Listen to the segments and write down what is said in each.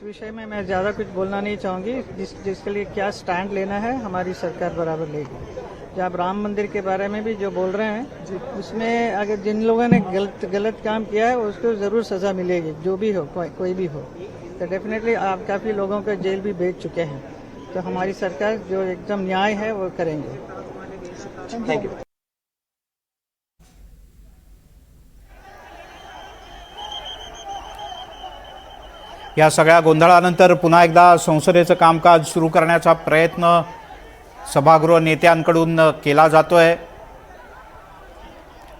विषय में मैं ज़्यादा कुछ बोलना नहीं चाहूँगी। जिसके लिए क्या स्टैंड लेना है हमारी सरकार बराबर लेगी। जब आप राम मंदिर के बारे में भी जो बोल रहे हैं उसमें अगर जिन लोगों ने गलत काम किया है उसको ज़रूर सज़ा मिलेगी, जो भी हो, कोई भी हो। तो डेफिनेटली आप काफ़ी लोगों को जेल भी भेज चुके हैं। तो हमारी सरकार जो एकदम न्याय है वो करेंगे। Thank you. या सगळ्या गोंधळानंतर पुन्हा एकदा संसदेचं कामकाज सुरू करण्याचा प्रयत्न सभागृह नेत्यांकडून केला जातोय।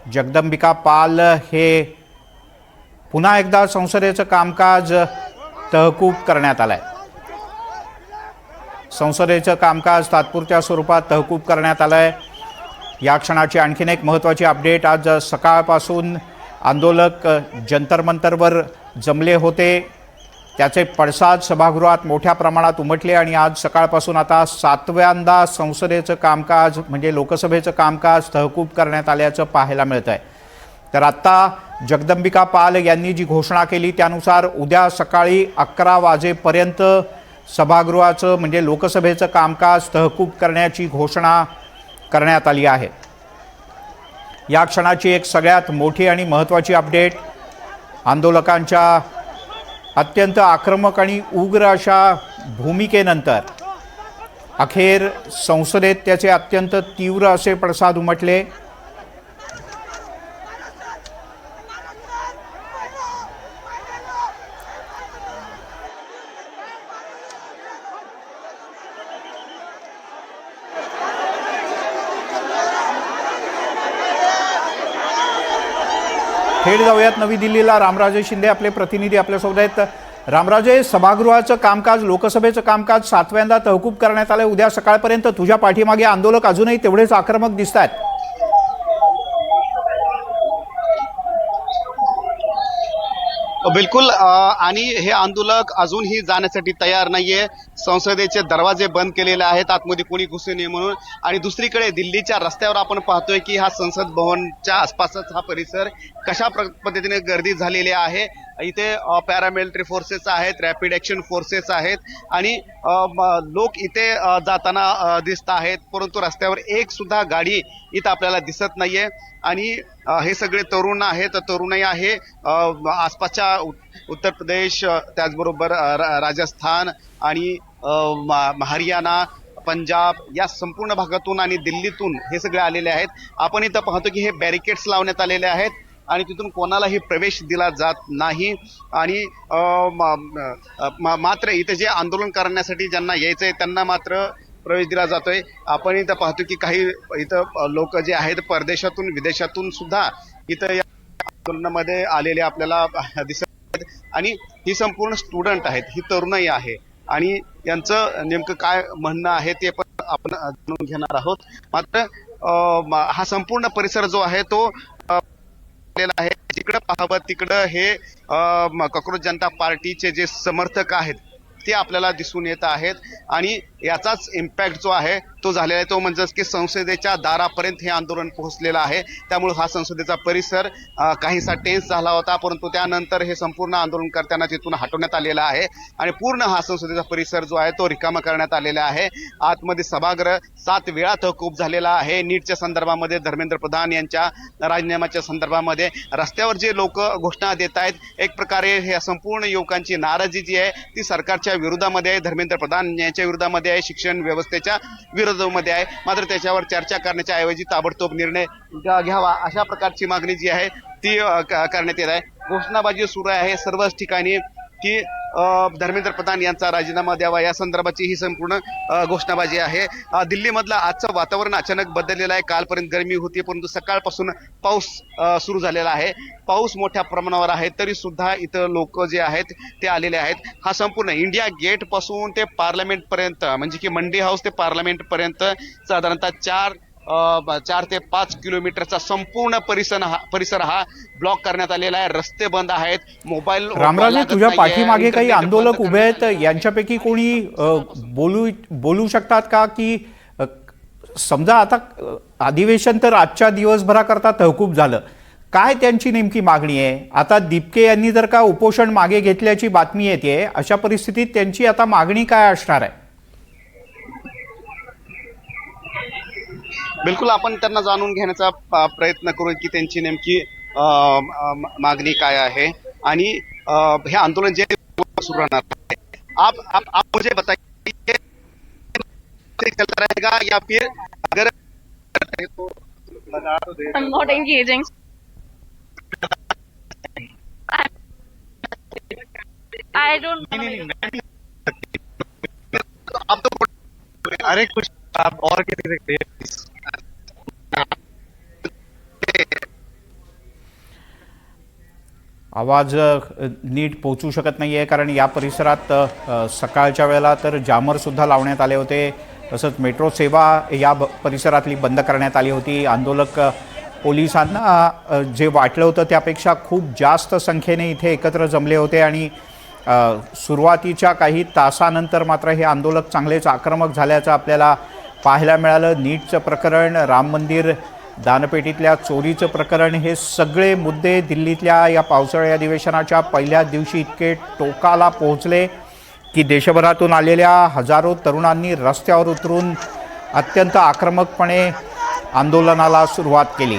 जगदंबिका पाल हे पुन्हा एकदा संसदेचं कामकाज तहकूब करण्यात आलंय। संसदेचं कामकाज तात्पुरत्या स्वरूपात तहकूब करण्यात आलंय। या क्षणाची आणखीन एक महत्त्वाची अपडेट, आज सकाळपासून आंदोलक जंतर मंतरवर जमले होते, त्याचे पडसाद सभागृहात मोठ्या प्रमाणात उमटले आणि आज सकाळपासून आता 7व्यांदा संसदेचं कामकाज म्हणजे लोकसभेचं कामकाज तहकूब करण्यात आल्याचं पाहायला मिळत आहे। तर आत्ता जगदंबिका पाल यांनी जी घोषणा केली त्यानुसार उद्या सकाळी 11 वाजेपर्यंत सभागृहाचं म्हणजे लोकसभेचं कामकाज तहकूब करण्याची घोषणा करण्यात आली आहे। या क्षणाची एक सगळ्यात मोठी आणि महत्त्वाची अपडेट, आंदोलकांच्या अत्यंत आक्रमक आणि उग्र अशा भूमिकेनंतर अखेर संसदेत त्याचे अत्यंत तीव्र असे पडसाद उमटले। थेट जाऊयात नवी दिल्लीला। रामराजे शिंदे आपले प्रतिनिधी आपल्यासोबत आहेत। रामराजे, सभागृहाचं कामकाज लोकसभेचं कामकाज 7व्यांदा तहकूब करण्यात आलंय उद्या सकाळपर्यंत। तुझ्या पाठीमागे आंदोलक अजूनही तेवढेच आक्रमक दिसत आहेत। बिलकुल आणि हे आंदोलक अजूनही जाण्यासाठी तयार नाहीये। संसदेचे दरवाजे बंद केलेले आहेत, आतमध्ये कोणी घुसू नये म्हणून। आणि दुसरीकडे दिल्लीच्या रस्त्यावर आपण पाहतोय की हा संसद भवनच्या आसपासच हा परिसर कशा पद्धतीने गर्दी झालेली आहे। इथे पॅरामिलिटरी फोर्सेस आहेत, रॅपिड ॲक्शन फोर्सेस आहेत आणि लोक इथे जाताना दिसत आहेत, परंतु रस्त्यावर एक सुद्धा गाडी इथं आपल्याला दिसत नाहीये। आणि हे सगळे तरुण आहेत, तरुणाई आहे आसपासच्या उत्तर प्रदेश, त्याचबरोबर राजस्थान आणि हरियाणा, पंजाब या संपूर्ण भागातून आणि दिल्लीतून हे सगळे आलेले आहेत। आपण इथं पाहतो की हे बॅरिकेड्स लावण्यात आलेले आहेत आणि तिथून कोणालाही प्रवेश दिला जात नाही। आणि मात्र इथे जे आंदोलन करण्यासाठी ज्यांना यायचंय त्यांना मात्र प्रवेश दिला जातोय। आपण इथं पाहतो की काही इथं लोक जे आहेत परदेशातून विदेशातून सुद्धा इथं या आंदोलनामध्ये आलेले आपल्याला दिसत आहेत। आणि ही संपूर्ण स्टुडंट आहेत, ही तरुणाई आहे आणि यांचं नेमकं काय म्हणणं आहे ते पण आपण जाणून घेणार आहोत। मात्र हा संपूर्ण परिसर जो आहे तो आहे, तिकडं पाहावं तिकडं हे कॉकरोच जनता पार्टीचे जे समर्थक आहेत ते आपल्याला दिसून येत आहेत। आणि याचाच इम्पॅक्ट जो आहे तो झालेला आहे, तो म्हणजेच की संसदेच्या दारापर्यंत हे आंदोलन पोहोचलेलं आहे। त्यामुळे हा संसदेचा परिसर काहीसा टेन्स झाला होता, परंतु त्यानंतर हे संपूर्ण आंदोलनकर्त्यांना तिथून हटवण्यात आलेलं आहे आणि पूर्ण हा संसदेचा परिसर जो आहे तो रिकामा करण्यात आलेला आहे। आतमध्ये सभागृह 7 वेळा तहकूब झालेला आहे। नीटच्या संदर्भामध्ये, धर्मेंद्र प्रधान यांच्या राजीनाम्याच्या संदर्भामध्ये रस्त्यावर जे लोक घोषणा देत आहेत, एक प्रकारे हे संपूर्ण युवकांची नाराजी जी आहे ती सरकारच्या विरोधामध्ये आहे, धर्मेंद्र प्रधान यांच्या विरोधामध्ये आहे, शिक्षण व्यवस्थेच्या विरोधामध्ये आहे। मात्र त्याच्यावर चर्चा करण्याच्या ऐवजी ताबडतोब निर्णय घ्यावा अशा प्रकारची मागणी जी आहे ती करण्यात येत आहे। घोषणाबाजी सुरू आहे सर्वच ठिकाणी की धर्मेंद्र प्रधान यांचा राजीनामा द्यावा या संदर्भाची ही संपूर्ण घोषणाबाजी आहे। दिल्लीमधलं आजचं वातावरण अचानक बदललेलं आहे। कालपर्यंत गरमी होती, परंतु सकाळपासून पाऊस सुरू झालेला आहे। पाऊस मोठ्या प्रमाणावर आहे तरी सुद्धा इथं लोक जे आहेत ते आलेले आहेत। हा संपूर्ण इंडिया गेट पासून ते पार्लमेंट पर्यंत म्हणजे की मंडी हाऊस ते पार्लमेंट पर्यंत साधारणतः 4 ते 5 किलोमीटरचा संपूर्ण परिसर हा ब्लॉक करण्यात आलेला आहे। रस्ते बंद आहेत, मोबाईल। रामराजे, तुझ्या पाठीमागे काही आंदोलक उभे आहेत, यांच्यापैकी कोणी बोलू शकतात का की समजा आता अधिवेशन तर आजच्या दिवसभराकरता तहकूब झालं, काय त्यांची नेमकी मागणी आहे? आता दीपके यांनी जर का उपोषण मागे घेतल्याची बातमी येते, अशा परिस्थितीत त्यांची आता मागणी काय असणार आहे? बिलकुल आपण त्यांना जाणून घेण्याचा प्रयत्न करू की त्यांची नेमकी मागणी काय आहे आणि हे आंदोलन जे सुरू राहणार आहे. आप मुझे बताइए चलता रहेगा या फिर अगर तो लगा तो दे. I'm not engaging. I don't know. आप तो अरे कुछ आप और किसी से आवाज नीट पोहोचू शकत नाही आहे, कारण या परिसरात सकाळच्या वेळेला तर जामरसुद्धा लावण्यात आले होते. तसंच मेट्रो सेवा या परिसरातली बंद करण्यात आली होती. आंदोलक पोलिसांना जे वाटलं होतं त्यापेक्षा खूप जास्त संख्येने इथे एकत्र जमले होते आणि सुरुवातीच्या काही तासानंतर मात्र हे आंदोलक चांगलेच आक्रमक झाल्याचं आपल्याला पाहायला मिळालं. नीटचं प्रकरण, राम मंदिर दानपेटीतल्या चोरीचं प्रकरण, हे सगळे मुद्दे दिल्लीतल्या या पावसाळी अधिवेशनाच्या पहिल्या दिवशी इतके टोकाला पोहोचले की देशभरातून आलेल्या हजारो तरुणांनी रस्त्यावर उतरून अत्यंत आक्रमकपणे आंदोलनाला सुरुवात केली.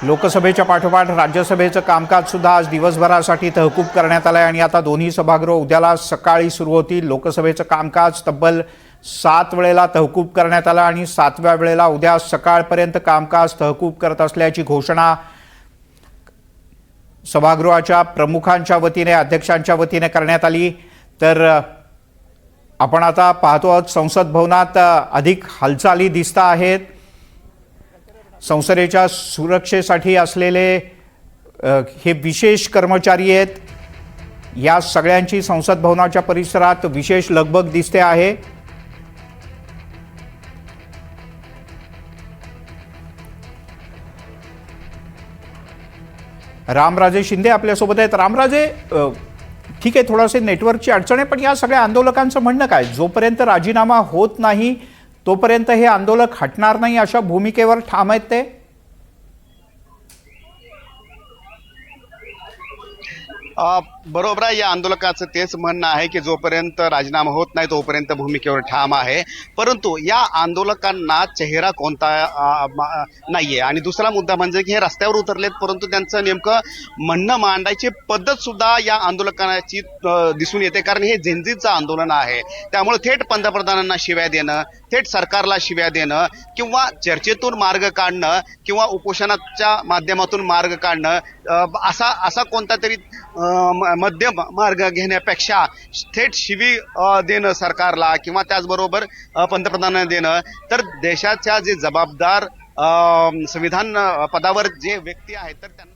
लोकसभेच्या पाठोपाठ राज्यसभेचं कामकाज सुद्धा आज दिवसभरासाठी तहकूब करण्यात आलं आहे आणि आता दोन्ही सभागृह उद्याला सकाळी सुरू होतील. लोकसभेचं कामकाज तब्बल 7 वेळेला तहकूब करण्यात आलं आणि 7व्या वेळेला उद्या सकाळपर्यंत कामकाज तहकूब करत असल्याची घोषणा सभागृहाच्या प्रमुखांच्या वतीने, अध्यक्षांच्या वतीने करण्यात आली. तर आपण आता पाहतो आहोत संसद भवनात अधिक हालचाली दिसत आहेत. संसदेच्या सुरक्षेसाठी असलेले हे विशेष कर्मचारी आहेत. या सगळ्यांची संसद भवनाच्या परिसरात विशेष लगबग दिसते आहे. रामराजे शिंदे आपल्यासोबत आहेत. रामराजे, ठीक आहे, थोडासे नेटवर्कची अडचण आहे, पण या सगळ्या आंदोलकांचं म्हणणं काय? जोपर्यंत राजीनामा होत नाही तोपर्यंत हे आंदोलक हटणार नाही अशा भूमिकेवर ठाम आहेत ते. बरोबर आहे. या आंदोलकाचं तेच म्हणणं आहे की जोपर्यंत राजीनामा होत नाही तोपर्यंत भूमिकेवर ठाम आहे. परंतु या आंदोलकांना चेहरा कोणता नाहीये आणि दुसरा मुद्दा म्हणजे की हे रस्त्यावर उतरलेत, परंतु त्यांचं नेमकं म्हणणं मांडायची पद्धत सुद्धा या आंदोलकांची दिसून येते, कारण हे झेंझीचं आंदोलन आहे. त्यामुळे थेट पंतप्रधानांना शिव्या देणं, थेट सरकारला शिव्या देणं किंवा चर्चेतून मार्ग काढणं किंवा उपोषणाच्या माध्यमातून मार्ग काढणं, असा कोणता तरी मध्यम मार्ग घेण्यापेक्षा थेट शिवी देणं सरकारला किंवा त्याचबरोबर पंतप्रधानांना देणं, तर देशाच्या जे जबाबदार संविधान पदावर जे व्यक्ती आहेत तर त्यांना